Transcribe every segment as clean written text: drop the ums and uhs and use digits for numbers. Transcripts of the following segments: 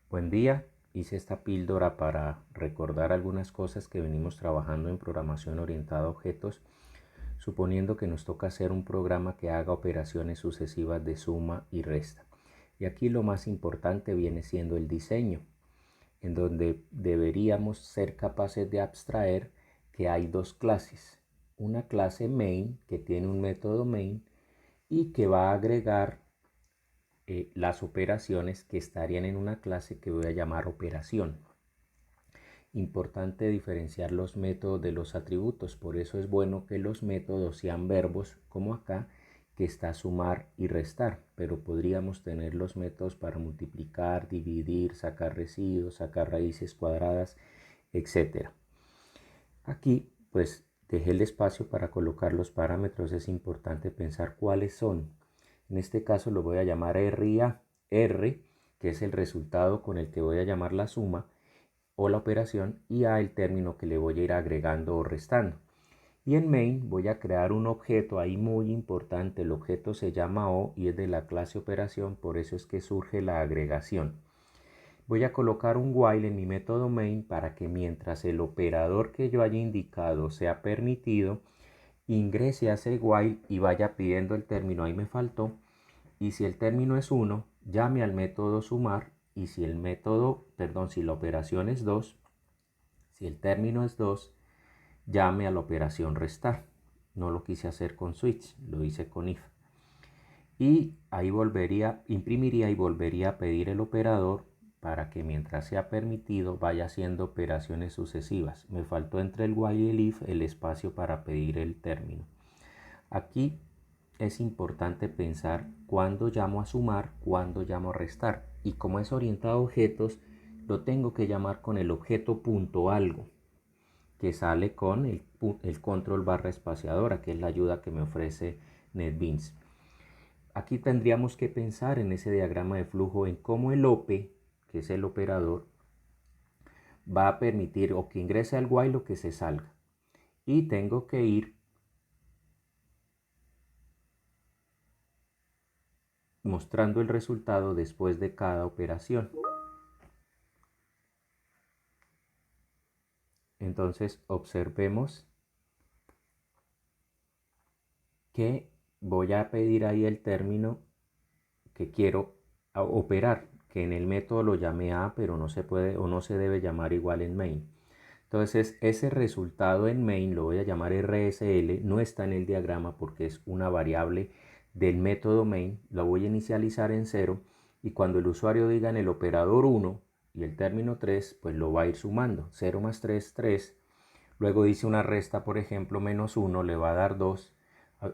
Buen día, hice esta píldora para recordar algunas cosas que venimos trabajando en programación orientada a objetos, suponiendo que nos toca hacer un programa que haga operaciones sucesivas de suma y resta. Y aquí lo más importante viene siendo el diseño, en donde deberíamos ser capaces de abstraer que hay dos clases. Una clase main que tiene un método main y que va a agregar las operaciones que estarían en una clase que voy a llamar operación. Importante diferenciar los métodos de los atributos, por eso es bueno que los métodos sean verbos, como acá, que está sumar y restar, pero podríamos tener los métodos para multiplicar, dividir, sacar residuos, sacar raíces cuadradas, etc. Aquí, pues, dejé el espacio para colocar los parámetros. Es importante pensar cuáles son. En este caso lo voy a llamar R y A. R, que es el resultado con el que voy a llamar la suma o la operación, y A, el término que le voy a ir agregando o restando. Y en main voy a crear un objeto ahí muy importante. El objeto se llama O y es de la clase operación, por eso es que surge la agregación. Voy a colocar un while en mi método main para que mientras el operador que yo haya indicado sea permitido, ingrese a ese while y vaya pidiendo el término. Ahí me faltó. Y si el término es 1, llame al método sumar. Y si el método, perdón, si la operación es 2, si el término es 2, llame a la operación restar. No lo quise hacer con switch, lo hice con if. Y ahí imprimiría y volvería a pedir el operador para que mientras sea permitido vaya haciendo operaciones sucesivas. Me faltó entre el while y el if el espacio para pedir el término. Aquí es importante pensar cuándo llamo a sumar, cuándo llamo a restar. Y como es orientado a objetos, lo tengo que llamar con el objeto punto algo, que sale con el control barra espaciadora, que es la ayuda que me ofrece NetBeans. Aquí tendríamos que pensar en ese diagrama de flujo en cómo el OP, que es el operador, va a permitir o que ingrese al while o que se salga. Y tengo que ir mostrando el resultado después de cada operación. Entonces observemos que voy a pedir ahí el término que quiero operar, que en el método lo llamé A, pero no se puede o no se debe llamar igual en main. Entonces ese resultado en main lo voy a llamar RSL, no está en el diagrama porque es una variable del método main, lo voy a inicializar en 0 y cuando el usuario diga en el operador 1 y el término 3, pues lo va a ir sumando. 0 más 3, 3. Luego dice una resta, por ejemplo, menos 1 le va a dar 2.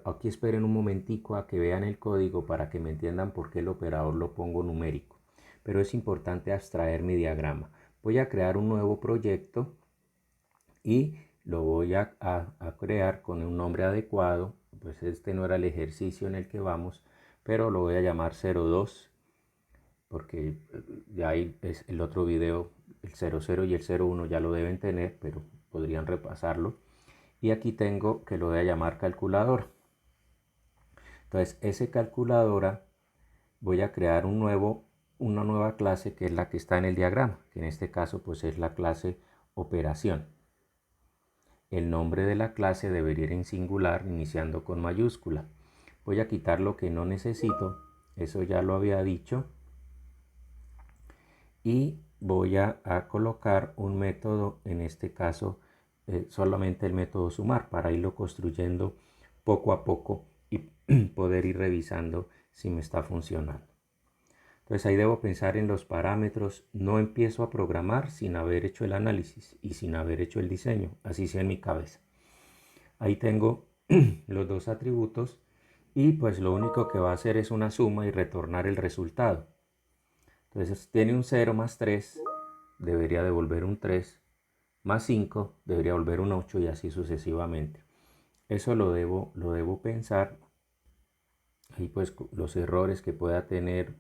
Aquí esperen un momentico a que vean el código para que me entiendan por qué el operador lo pongo numérico. Pero es importante abstraer mi diagrama. Voy a crear un nuevo proyecto y lo voy a crear con un nombre adecuado. Pues este no era el ejercicio en el que vamos, pero lo voy a llamar 02 porque ya ahí es el otro video, el 00 y el 01 ya lo deben tener, pero podrían repasarlo. Y aquí tengo que lo voy a llamar calculador. Entonces ese calculadora voy a crear una nueva clase que es la que está en el diagrama, que en este caso pues es la clase operación. El nombre de la clase debería ir en singular iniciando con mayúscula. Voy a quitar lo que no necesito, eso ya lo había dicho. Y voy a colocar un método, en este caso solamente el método sumar, para irlo construyendo poco a poco y poder ir revisando si me está funcionando. Entonces ahí debo pensar en los parámetros. No empiezo a programar sin haber hecho el análisis y sin haber hecho el diseño, así sea en mi cabeza. Ahí tengo los dos atributos y pues lo único que va a hacer es una suma y retornar el resultado. Entonces tiene un 0 más 3, debería devolver un 3, más 5, debería volver un 8 y así sucesivamente. Eso lo debo pensar. Ahí pues los errores que pueda tener,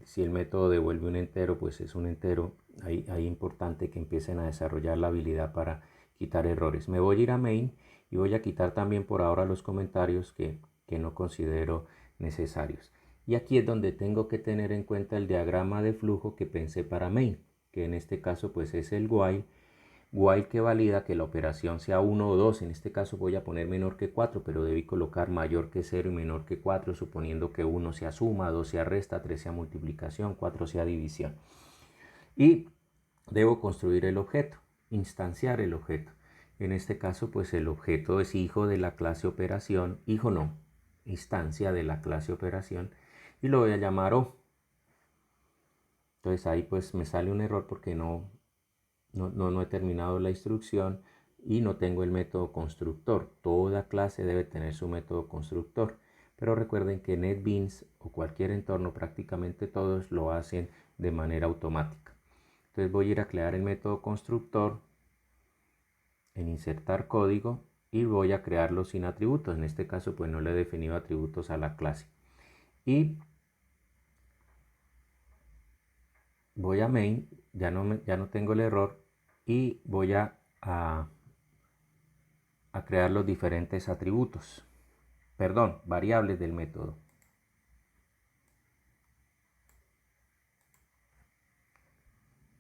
si el método devuelve un entero, pues es un entero. Ahí importante que empiecen a desarrollar la habilidad para quitar errores. Me voy a ir a main y voy a quitar también por ahora los comentarios que no considero necesarios. Y aquí es donde tengo que tener en cuenta el diagrama de flujo que pensé para main, que en este caso pues es el while que valida que la operación sea 1 o 2. En este caso voy a poner menor que 4, pero debí colocar mayor que 0 y menor que 4, suponiendo que 1 sea suma, 2 sea resta, 3 sea multiplicación, 4 sea división. Y debo construir el objeto, instanciar el objeto. En este caso pues el objeto es hijo de la clase operación, hijo no, instancia de la clase operación, y lo voy a llamar O. Entonces ahí pues me sale un error porque no he terminado la instrucción y no tengo el método constructor. Toda clase debe tener su método constructor. Pero recuerden que NetBeans o cualquier entorno, prácticamente todos lo hacen de manera automática. Entonces voy a ir a crear el método constructor en insertar código y voy a crearlo sin atributos. En este caso pues no le he definido atributos a la clase. Y voy a main, ya no tengo el error, y voy a crear los diferentes atributos, perdón, variables del método.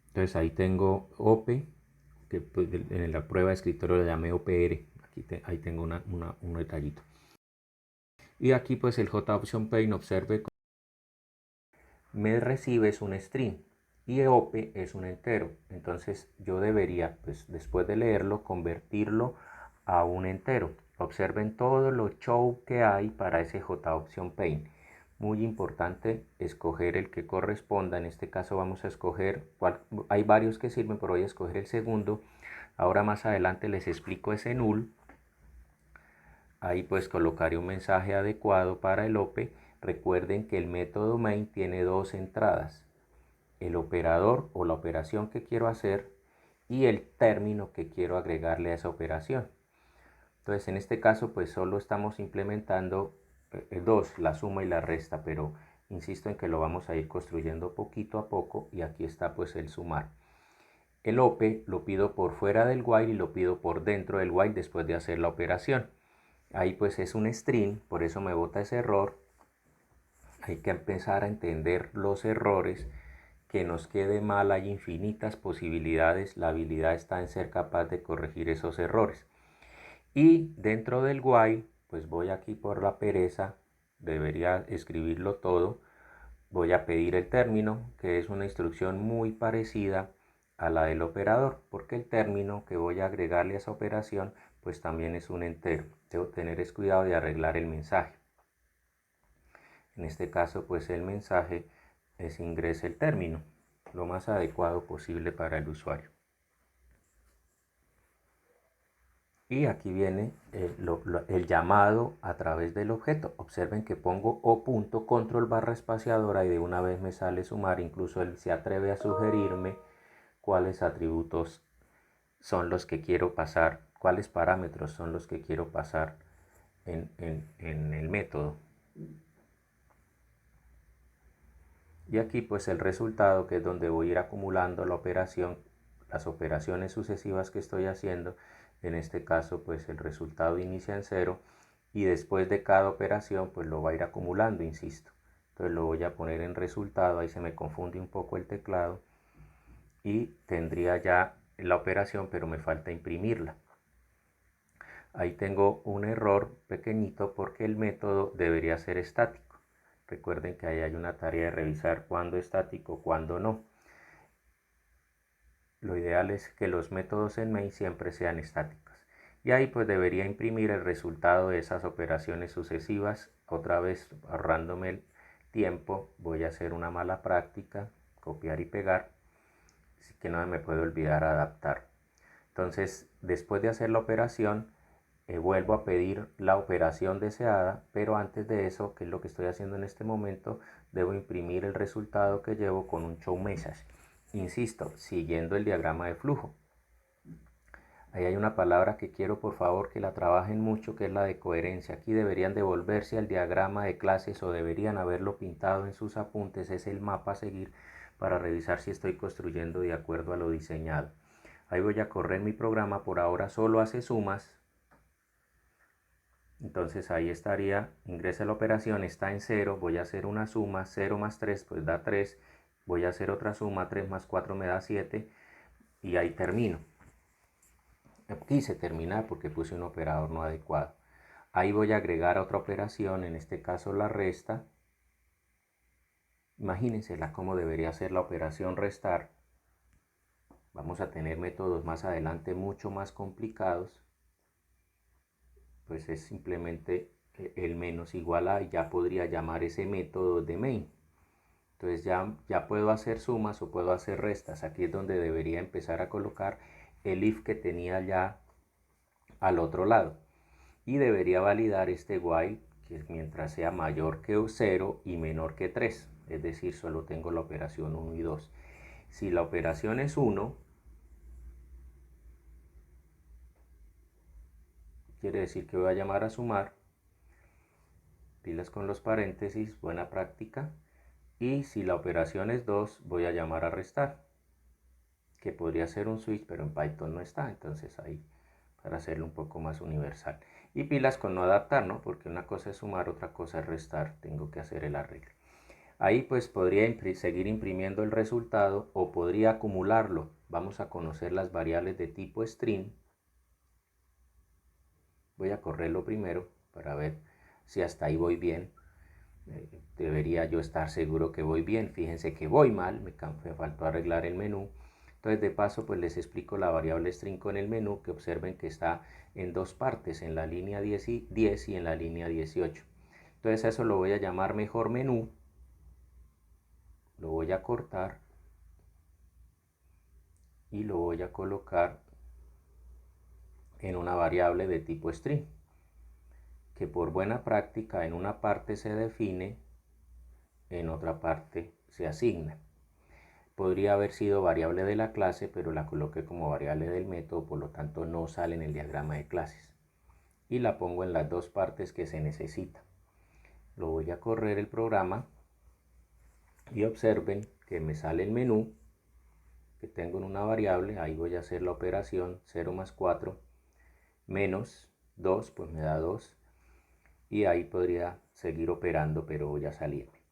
Entonces ahí tengo OP, que pues en la prueba de escritorio le llamé OPR, ahí tengo un detallito. Y aquí pues el JOptionPaint, observe, me recibe es un string y OP es un entero. Entonces yo debería, pues después de leerlo, convertirlo a un entero. Observen todos los show que hay para ese JOptionPaint. Muy importante escoger el que corresponda. En este caso vamos a escoger, hay varios que sirven, pero voy a escoger el segundo. Ahora más adelante les explico ese null. Ahí pues colocaré un mensaje adecuado para el OP. Recuerden que el método main tiene dos entradas: el operador o la operación que quiero hacer y el término que quiero agregarle a esa operación. Entonces en este caso pues solo estamos implementando dos, la suma y la resta, pero insisto en que lo vamos a ir construyendo poquito a poco, y aquí está pues el sumar. El OP lo pido por fuera del while y lo pido por dentro del while después de hacer la operación. Ahí pues es un string, por eso me bota ese error. Hay que empezar a entender los errores. Que nos quede mal, hay infinitas posibilidades, la habilidad está en ser capaz de corregir esos errores. Y dentro del while, pues voy aquí por la pereza, debería escribirlo todo, voy a pedir el término, que es una instrucción muy parecida a la del operador, porque el término que voy a agregarle a esa operación pues también es un entero. Debo tener cuidado de arreglar el mensaje. En este caso pues el mensaje es ingrese el término, lo más adecuado posible para el usuario. Y aquí viene el llamado a través del objeto. Observen que pongo O.control barra espaciadora y de una vez me sale sumar. Incluso él se atreve a sugerirme cuáles atributos son los que quiero pasar, cuáles parámetros son los que quiero pasar en el método. Y aquí pues el resultado, que es donde voy a ir acumulando la operación, las operaciones sucesivas que estoy haciendo. En este caso pues el resultado inicia en 0 y después de cada operación pues lo va a ir acumulando, insisto. Entonces lo voy a poner en resultado, ahí se me confunde un poco el teclado y tendría ya la operación, pero me falta imprimirla. Ahí tengo un error pequeñito porque el método debería ser estático. Recuerden que ahí hay una tarea de revisar cuándo estático, cuándo no. Lo ideal es que los métodos en main siempre sean estáticos. Y ahí pues debería imprimir el resultado de esas operaciones sucesivas. Otra vez ahorrándome el tiempo, voy a hacer una mala práctica, copiar y pegar, así que no me puedo olvidar adaptar. Entonces después de hacer la operación, vuelvo a pedir la operación deseada, pero antes de eso, que es lo que estoy haciendo en este momento, debo imprimir el resultado que llevo con un show message. Insisto, siguiendo el diagrama de flujo. Ahí hay una palabra que quiero por favor que la trabajen mucho, que es la de coherencia. Aquí deberían devolverse al diagrama de clases o deberían haberlo pintado en sus apuntes. Es el mapa a seguir para revisar si estoy construyendo de acuerdo a lo diseñado. Ahí voy a correr mi programa, por ahora solo hace sumas. Entonces ahí estaría, ingresa la operación, está en 0, voy a hacer una suma, 0 más 3 pues da 3, voy a hacer otra suma, 3 más 4 me da 7 y ahí termino. Quise terminar porque puse un operador no adecuado. Ahí voy a agregar otra operación, en este caso la resta. Imagínense cómo debería ser la operación restar. Vamos a tener métodos más adelante mucho más complicados. Pues es simplemente el menos igual a, y ya podría llamar ese método de main. Entonces ya puedo hacer sumas o puedo hacer restas. Aquí es donde debería empezar a colocar el if que tenía ya al otro lado. Y debería validar este while que mientras sea mayor que 0 y menor que 3. Es decir, solo tengo la operación 1 y 2. Si la operación es 1, quiere decir que voy a llamar a sumar. Pilas con los paréntesis, buena práctica. Y si la operación es 2, voy a llamar a restar, que podría ser un switch, pero en Python no está, entonces ahí para hacerlo un poco más universal. Y pilas con no adaptar, ¿no? Porque una cosa es sumar, otra cosa es restar, tengo que hacer el arreglo. Ahí pues podría seguir imprimiendo el resultado o podría acumularlo. Vamos a conocer las variables de tipo string. Voy a correrlo primero para ver si hasta ahí voy bien. Debería yo estar seguro que voy bien. Fíjense que voy mal, me faltó arreglar el menú. Entonces de paso pues les explico la variable string con el menú, que observen que está en dos partes, en la línea 10 y en la línea 18. Entonces a eso lo voy a llamar mejor menú, lo voy a cortar y lo voy a colocar en una variable de tipo string, que por buena práctica en una parte se define, en otra parte se asigna. Podría haber sido variable de la clase, pero la coloqué como variable del método, por lo tanto no sale en el diagrama de clases. Y la pongo en las dos partes que se necesita. Lo voy a correr el programa y observen que me sale el menú que tengo en una variable. Ahí voy a hacer la operación 0 más 4 menos 2, pues me da 2. Y ahí podría seguir operando, pero voy a salirme.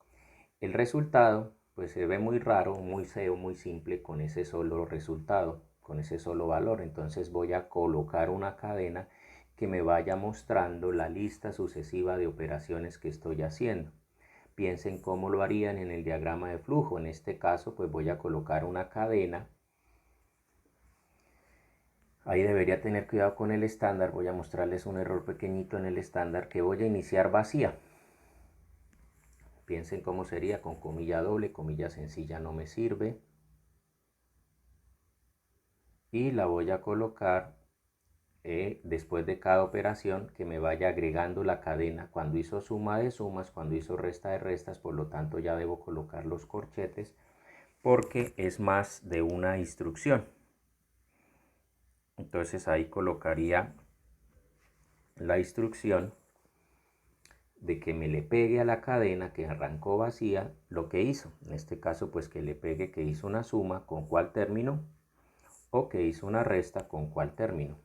El resultado pues se ve muy raro, muy feo, muy simple con ese solo resultado, con ese solo valor. Entonces voy a colocar una cadena que me vaya mostrando la lista sucesiva de operaciones que estoy haciendo. Piensen cómo lo harían en el diagrama de flujo. En este caso pues voy a colocar una cadena. Ahí debería tener cuidado con el estándar. Voy a mostrarles un error pequeñito en el estándar, que voy a iniciar vacía. Piensen cómo sería con comilla doble, comilla sencilla no me sirve. Y la voy a colocar después de cada operación, que me vaya agregando la cadena. Cuando hizo suma de sumas, cuando hizo resta de restas, por lo tanto ya debo colocar los corchetes porque es más de una instrucción. Entonces ahí colocaría la instrucción de que me le pegue a la cadena que arrancó vacía lo que hizo. En este caso pues que le pegue que hizo una suma con cuál término, o que hizo una resta con cuál término.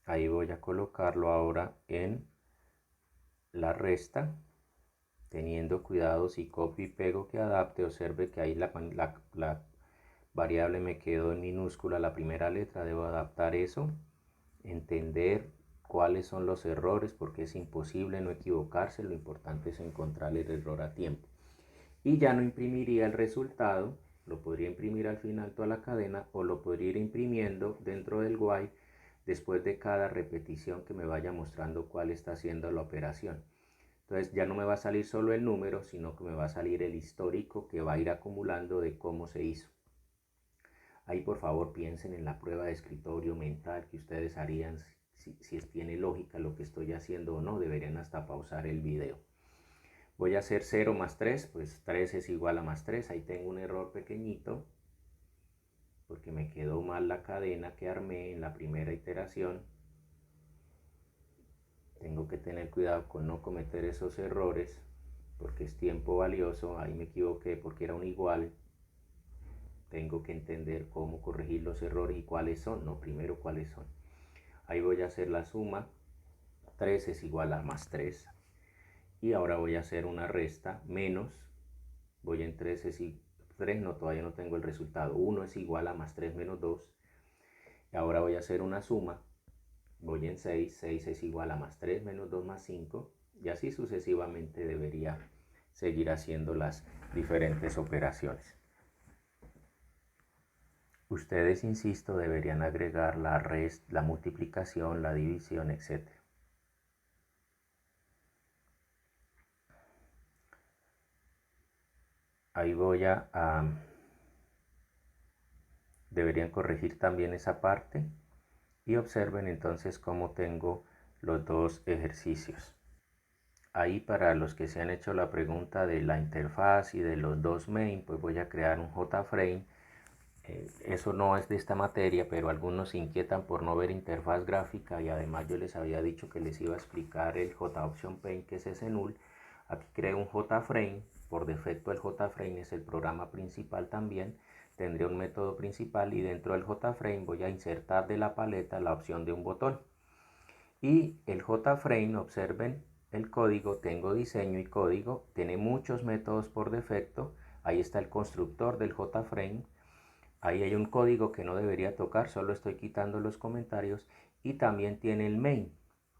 Ahí voy a colocarlo ahora en la resta, teniendo cuidado si copio y pego que adapte. Observe que ahí la variable me quedó en minúscula la primera letra. Debo adaptar eso, entender cuáles son los errores, porque es imposible no equivocarse. Lo importante es encontrar el error a tiempo. Y ya no imprimiría el resultado, lo podría imprimir al final toda la cadena, o lo podría ir imprimiendo dentro del while después de cada repetición que me vaya mostrando cuál está haciendo la operación. Entonces ya no me va a salir solo el número, sino que me va a salir el histórico que va a ir acumulando de cómo se hizo. Ahí por favor piensen en la prueba de escritorio mental que ustedes harían, si tiene lógica lo que estoy haciendo o no. Deberían hasta pausar el video. Voy a hacer 0 más 3, pues 3 es igual a más 3. Ahí tengo un error pequeñito, porque me quedó mal la cadena que armé en la primera iteración. Tengo que tener cuidado con no cometer esos errores. porque es tiempo valioso. Ahí me equivoqué porque era un igual. Tengo que entender cómo corregir los errores y cuáles son. No, primero cuáles son. Ahí voy a hacer la suma. 3 es igual a más 3. Y ahora voy a hacer una resta menos. Voy en 3 es igual. 3 no, todavía no tengo el resultado. 1 es igual a más 3 menos 2. Y ahora voy a hacer una suma. Voy en 6. 6 es igual a más 3 menos 2 más 5. Y así sucesivamente debería seguir haciendo las diferentes operaciones. Ustedes, insisto, deberían agregar la resta, la multiplicación, la división, etc. Ahí deberían corregir también esa parte y observen entonces cómo tengo los dos ejercicios. Ahí, para los que se han hecho la pregunta de la interfaz y de los dos main, pues voy a crear un JFrame. Eso no es de esta materia, pero algunos se inquietan por no ver interfaz gráfica, y además yo les había dicho que les iba a explicar el JOption Paint, que es ese null. Aquí creo un JFrame. Por defecto el JFrame es el programa principal también. Tendré un método principal y dentro del JFrame voy a insertar de la paleta la opción de un botón. Y el JFrame, observen el código, tengo diseño y código, tiene muchos métodos por defecto. Ahí está el constructor del JFrame. Ahí hay un código que no debería tocar, solo estoy quitando los comentarios, y también tiene el main.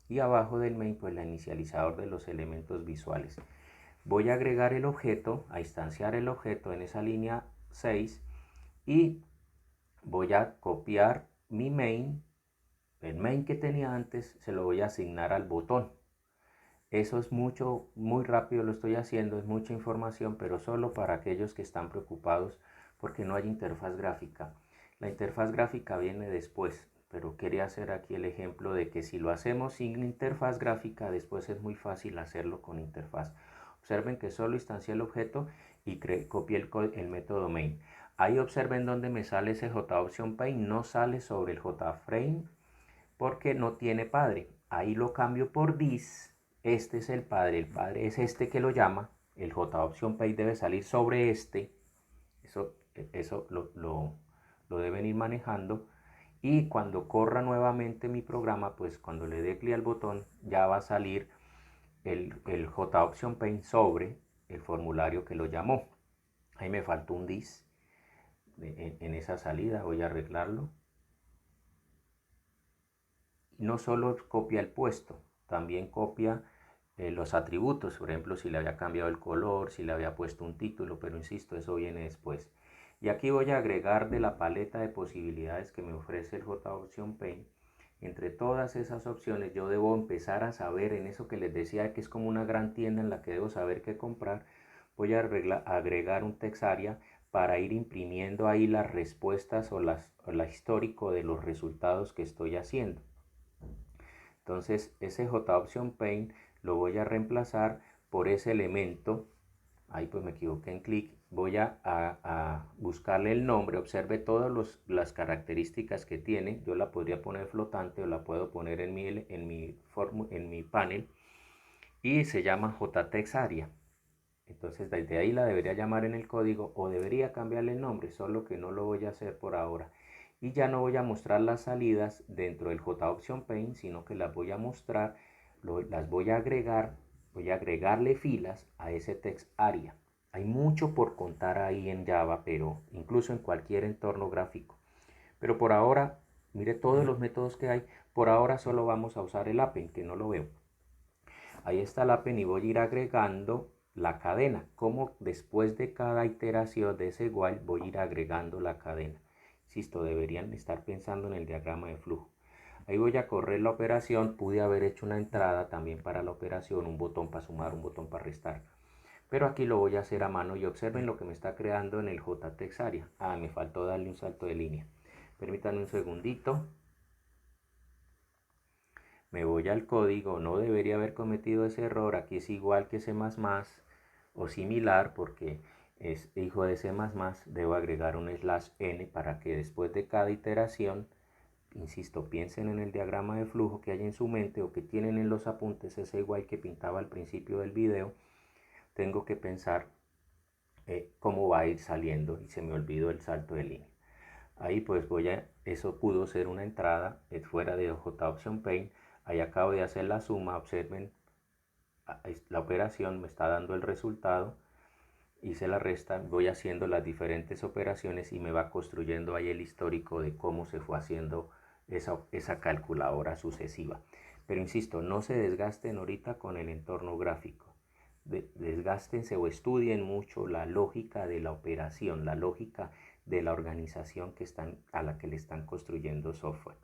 Y abajo del main, pues la inicializador de los elementos visuales. Voy a agregar el objeto, a instanciar el objeto en esa línea 6, y voy a copiar mi main. El main que tenía antes se lo voy a asignar al botón. Eso es muy rápido lo estoy haciendo, es mucha información, pero solo para aquellos que están preocupados porque no hay interfaz gráfica. La interfaz gráfica viene después, pero quería hacer aquí el ejemplo de que si lo hacemos sin interfaz gráfica, después es muy fácil hacerlo con interfaz. Observen que solo instancié el objeto y copié el método main. Ahí observen donde me sale ese JOption Paint, no sale sobre el JFrame porque no tiene padre. Ahí lo cambio por this. Este es el padre es este que lo llama. El JOption Paint debe salir sobre este. Eso lo deben ir manejando. Y cuando corra nuevamente mi programa, pues cuando le dé clic al botón, ya va a salir el JOption Paint sobre el formulario que lo llamó. Ahí me faltó un this en esa salida, voy a arreglarlo. No solo copia el puesto, también copia los atributos. Por ejemplo, si le había cambiado el color, si le había puesto un título, pero insisto, eso viene después. Y aquí voy a agregar de la paleta de posibilidades que me ofrece el JOption Paint. Entre todas esas opciones yo debo empezar a saber, en eso que les decía que es como una gran tienda en la que debo saber qué comprar. Voy a agregar un text area para ir imprimiendo ahí las respuestas o la histórico de los resultados que estoy haciendo. Entonces ese JOption Paint lo voy a reemplazar por ese elemento. Ahí pues me equivoqué en clic. Voy a buscarle el nombre. Observe todas las características que tiene. Yo la podría poner flotante o la puedo poner en mi panel. Y se llama JTextArea. Entonces desde ahí la debería llamar en el código, o debería cambiarle el nombre, solo que no lo voy a hacer por ahora. Y ya no voy a mostrar las salidas dentro del JOption Paint, sino que las voy a mostrar, las voy a agregarle filas a ese text area. Hay mucho por contar ahí en Java, pero incluso en cualquier entorno gráfico. Pero por ahora, mire todos los métodos que hay. Por ahora solo vamos a usar el append, que no lo veo. Ahí está el append y voy a ir agregando la cadena. Como después de cada iteración de ese while voy a ir agregando la cadena. Insisto, deberían estar pensando en el diagrama de flujo. Ahí voy a correr la operación. Pude haber hecho una entrada también para la operación, un botón para sumar, un botón para restar. Pero aquí lo voy a hacer a mano y observen lo que me está creando en el JTextArea. Me faltó darle un salto de línea. Permítanme un segundito. Me voy al código, no debería haber cometido ese error. Aquí es igual que C++ o similar, porque es hijo de C++. Debo agregar un /n para que después de cada iteración, insisto, piensen en el diagrama de flujo que hay en su mente o que tienen en los apuntes, ese igual que pintaba al principio del video. tengo que pensar cómo va a ir saliendo y se me olvidó el salto de línea. Ahí pues eso pudo ser una entrada fuera de J Option Paint. Ahí acabo de hacer la suma, observen, la operación me está dando el resultado, hice la resta, voy haciendo las diferentes operaciones y me va construyendo ahí el histórico de cómo se fue haciendo esa calculadora sucesiva. Pero insisto, no se desgasten ahorita con el entorno gráfico. Desgástense o estudien mucho la lógica de la operación, la lógica de la organización a la que le están construyendo software.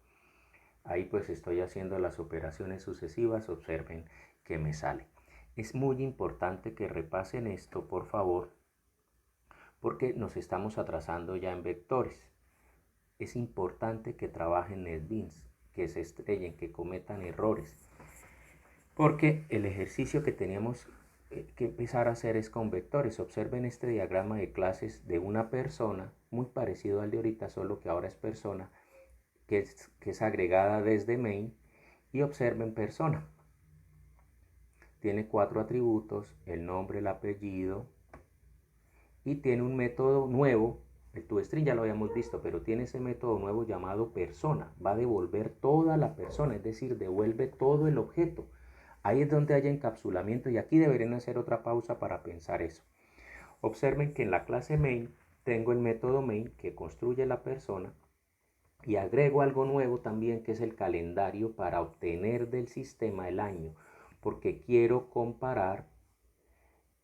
Ahí pues estoy haciendo las operaciones sucesivas, observen que me sale. Es muy importante que repasen esto, por favor, porque nos estamos atrasando ya en vectores. Es importante que trabajen NetBeans, que se estrellen, que cometan errores, porque el ejercicio que teníamos que empezar a hacer es con vectores. Observen este diagrama de clases de una persona, muy parecido al de ahorita, solo que ahora es persona, que es agregada desde main, y observen persona. Tiene 4 atributos, el nombre, el apellido, y tiene un método nuevo. El toString ya lo habíamos visto, pero tiene ese método nuevo llamado persona. Va a devolver toda la persona, es decir, devuelve todo el objeto. Ahí es donde hay encapsulamiento y aquí deberían hacer otra pausa para pensar eso. Observen que en la clase main tengo el método main que construye la persona y agrego algo nuevo también, que es el calendario, para obtener del sistema el año, porque quiero comparar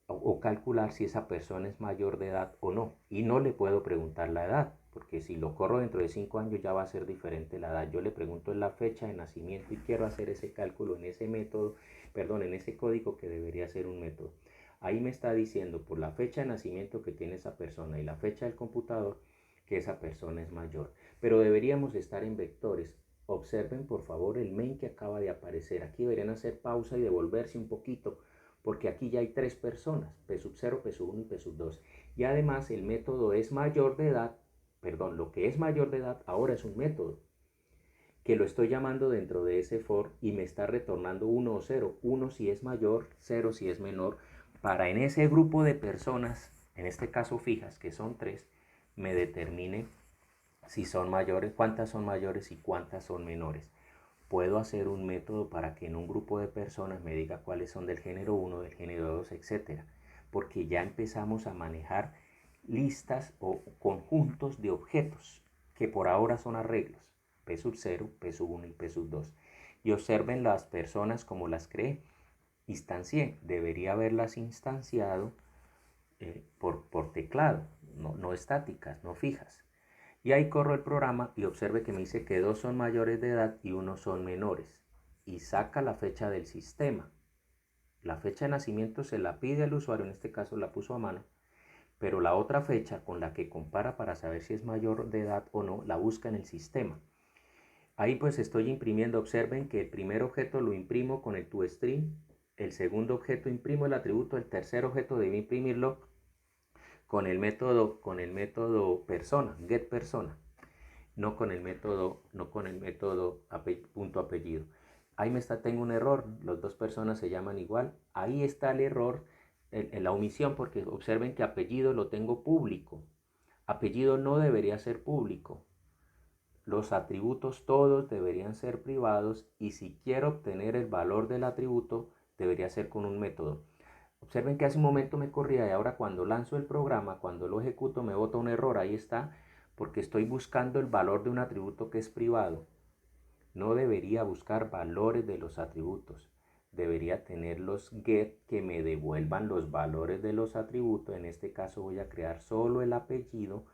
o calcular si esa persona es mayor de edad o no. Y no le puedo preguntar la edad, porque si lo corro dentro de 5 años ya va a ser diferente la edad. Yo le pregunto la fecha de nacimiento y quiero hacer ese cálculo en ese método, perdón, en ese código que debería ser un método. Ahí me está diciendo por la fecha de nacimiento que tiene esa persona y la fecha del computador que esa persona es mayor. Pero deberíamos estar en vectores. Observen por favor el main que acaba de aparecer. Aquí deberían hacer pausa y devolverse un poquito, porque aquí ya hay 3 personas, P0, P1 y P2. Y además el método es mayor de edad, perdón, lo que es mayor de edad ahora es un método, que lo estoy llamando dentro de ese for y me está retornando 1 o 0, 1 si es mayor, 0 si es menor, para en ese grupo de personas, en este caso fijas, que son 3, me determine si son mayores, cuántas son mayores y cuántas son menores. Puedo hacer un método para que en un grupo de personas me diga cuáles son del género 1, del género 2, etc. Porque ya empezamos a manejar listas o conjuntos de objetos que por ahora son arreglos, P0, P1 y P2. Y observen las personas como las creé. Instancié, debería haberlas instanciado por teclado, no estáticas, no fijas. Y ahí corro el programa y observe que me dice que 2 son mayores de edad y 1 son menores. Y saca la fecha del sistema. La fecha de nacimiento se la pide al usuario, en este caso la puso a mano, pero la otra fecha con la que compara para saber si es mayor de edad o no, la busca en el sistema. Ahí pues estoy imprimiendo, observen que el primer objeto lo imprimo con el toString, el segundo objeto imprimo el atributo, el tercer objeto debo imprimirlo con el método persona, getPersona, no con el método punto apellido. Ahí tengo un error, las dos personas se llaman igual. Ahí está el error, en la omisión, porque observen que apellido lo tengo público. Apellido no debería ser público. Los atributos todos deberían ser privados y si quiero obtener el valor del atributo debería ser con un método. Observen que hace un momento me corría y ahora cuando lanzo el programa, cuando lo ejecuto me bota un error. Ahí está, porque estoy buscando el valor de un atributo que es privado. No debería buscar valores de los atributos. Debería tener los get que me devuelvan los valores de los atributos. En este caso voy a crear solo el apellido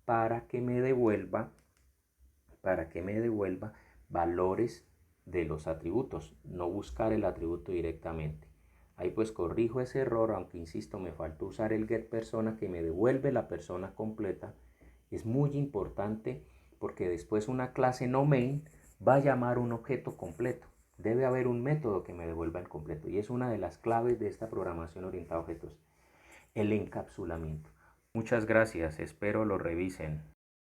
para que me devuelva valores de los atributos, no buscar el atributo directamente. Ahí pues corrijo ese error, aunque insisto me faltó usar el getPersona que me devuelve la persona completa. Es muy importante porque después una clase no main va a llamar un objeto completo. Debe haber un método que me devuelva el completo y es una de las claves de esta programación orientada a objetos, el encapsulamiento. Muchas gracias, espero lo revisen.